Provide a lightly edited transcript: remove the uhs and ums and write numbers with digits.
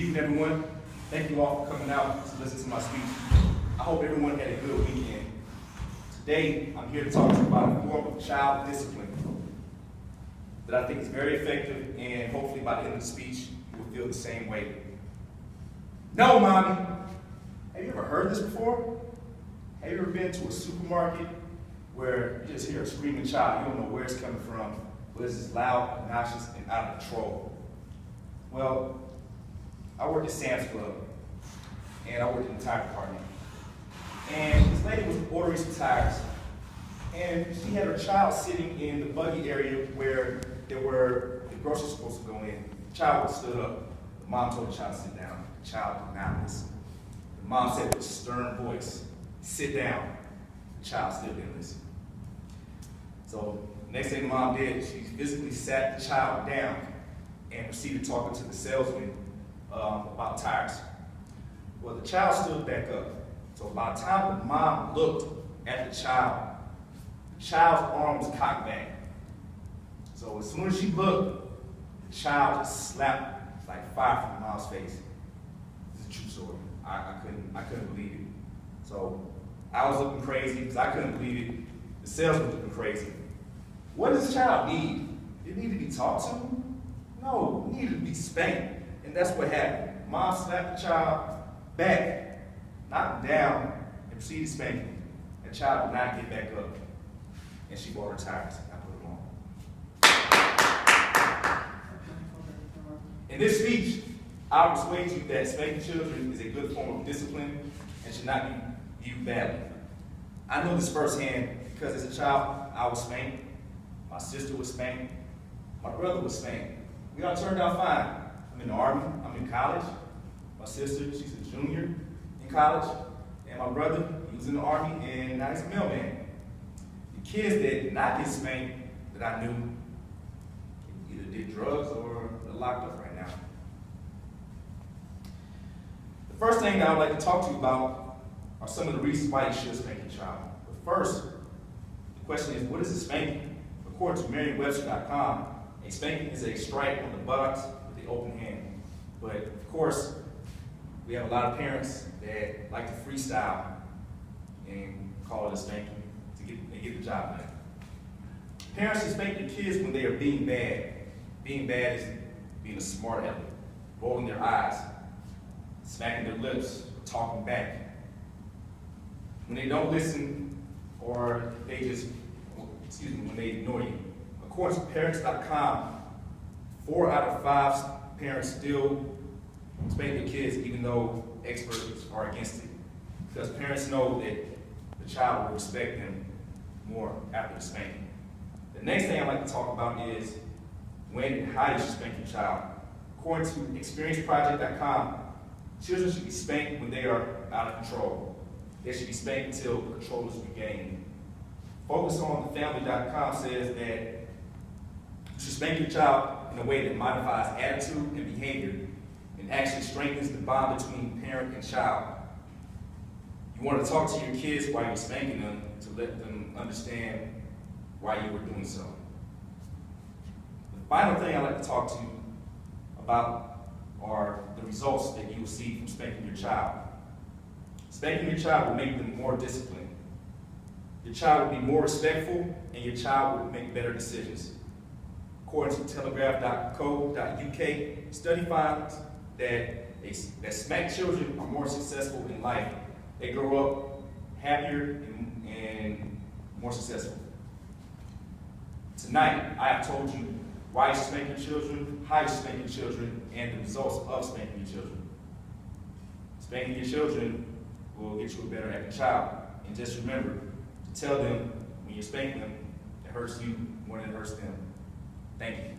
evening, everyone. Thank you all for coming out to listen to my speech. I hope everyone had a good weekend. Today, I'm here to talk to you about a form of child discipline that I think is very effective, and hopefully by the end of the speech, you will feel the same way. No, mommy. Have you ever heard this before? Have you ever been to a supermarket where you just hear a screaming child, you don't know where it's coming from, but it's just loud, obnoxious, and out of control? Well, I work at Sam's Club, and I work in the tire department. And this lady was ordering some tires, and she had her child sitting in the buggy area where the groceries were supposed to go in. The child stood up. The mom told the child to sit down. The child did not listen. The mom said with a stern voice, "Sit down." The child still didn't listen. So next thing the mom did, she physically sat the child down and proceeded talking to the salesman about tires. Well, the child stood back up. So by the time the mom looked at the child's arm was cocked back. So as soon as she looked, the child just slapped like fire from the mom's face. This is a true story. I couldn't believe it. So I was looking crazy because I couldn't believe it. The salesman was looking crazy. What does the child need? It need to be talked to? No, it needed to be spanked. And that's what happened. Mom slapped the child back, knocked him down, and proceeded to spank him. The child did not get back up. And she bought her tires. I put them on. In this speech, I'll persuade you that spanking children is a good form of discipline and should not be viewed badly. I know this firsthand because as a child, I was spanked. My sister was spanked. My brother was spanked. We all turned out fine. I'm in the Army. I'm in college. My sister, she's a junior in college. And my brother, he was in the Army, and now he's a mailman. The kids that did not get spanked that I knew either did drugs or they're locked up right now. The first thing that I would like to talk to you about are some of the reasons why you should spank your child. But first, the question is, what is a spanking? According to Merriam-Webster.com, a spanking is a strike on the buttocks with the open hand. But of course, we have a lot of parents that like to freestyle and call it a spanking to get the job done. Parents should spank their kids when they are being bad. Being bad is being a smart aleck, rolling their eyes, smacking their lips, or talking back. When they don't listen, or when they ignore you. According to Parents.com, 4 out of 5 parents still spank their kids even though experts are against it. Because parents know that the child will respect them more after the spanking. The next thing I'd like to talk about is when and how you should spank your child. According to ExperienceProject.com, children should be spanked when they are out of control. They should be spanked until control is regained. FocusOnTheFamily.com says that you should spank your child in a way that modifies attitude and behavior and actually strengthens the bond between parent and child. You want to talk to your kids while you're spanking them to let them understand why you were doing so. The final thing I'd like to talk to you about are the results that you will see from spanking your child. Spanking your child will make them more disciplined. Your child will be more respectful, and your child will make better decisions. According to Telegraph.co.uk, study finds that smacked children are more successful in life. They grow up happier and more successful. Tonight, I have told you why you should spank your children, how you should spank your children, and the results of spanking your children. Spanking your children will get you a better acting child. And just remember to tell them when you're spanking them, it hurts you more than it hurts them. Thank you.